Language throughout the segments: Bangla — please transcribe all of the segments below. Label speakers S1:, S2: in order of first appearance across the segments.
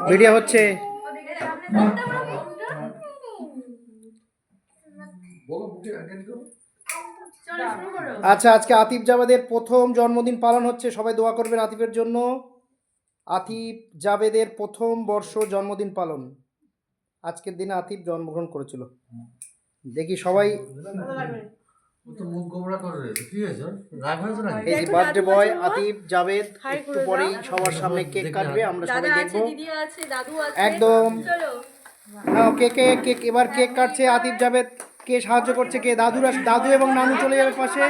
S1: ভিডিও হচ্ছে। আচ্ছা, আজকে আতিফ জাবেদের প্রথম জন্মদিন পালন হচ্ছে, সবাই দোয়া করবেন আতিফের জন্য। আতিফ জাবেদের প্রথম বর্ষ জন্মদিন পালন, আজকের দিনে আতিফ জন্মগ্রহণ করেছিল। দেখি সবাই, এই যে বার্থডে বয় আতিফ জাবেদ একটু পরেই সবার সামনে কেক কাটবে, আমরা সবাই দেখবো একদম। কেক কেক এবার কেক কাটছে আতিফ জাবেদ, কে সাহায্য করছে? কে? দাদু এবং নানু চলে যাবে পাশে।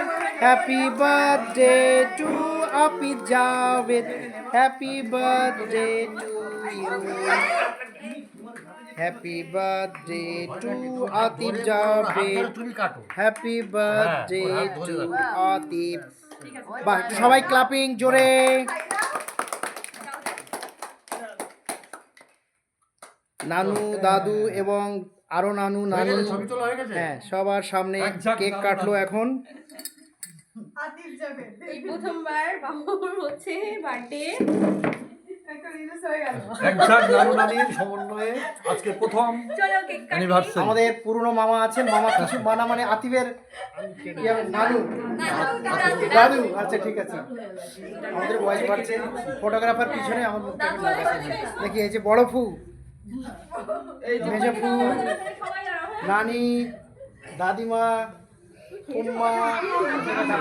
S1: Happy birthday to Atif Javed, happy birthday to you, happy birthday to Atif Javed, happy birthday to Atif. বাহ, একটু সবাই ক্লাপিং জোরে। নানু, দাদু এবং আরো নানু নানি, হ্যাঁ, সবার সামনে কেক কাটলো এখন।
S2: এই প্রথমবার বাবুর হচ্ছে বার্থডে,
S1: আমাদের পুরনো মামা আছেন, মামা কিছু মানা মানে আতিফের নানু দাদু। আচ্ছা ঠিক আছে, আমাদের বয়স বাড়ছে, ফটোগ্রাফার পিছনে আমার দেখি। এই যে বড় ফু, মেজো ফু, নানি, দাদিমা, কুম্মা,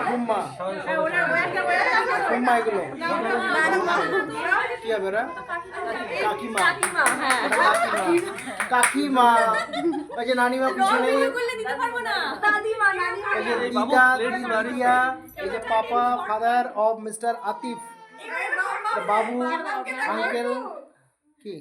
S1: কুম্মা, কুম্মা, এগুলো কি হবে ওরা? কাকিমা, কাকিমা, ওই যে নানিমা পিছনে, এই যে পাপা father of mister Atif, Babu uncle কি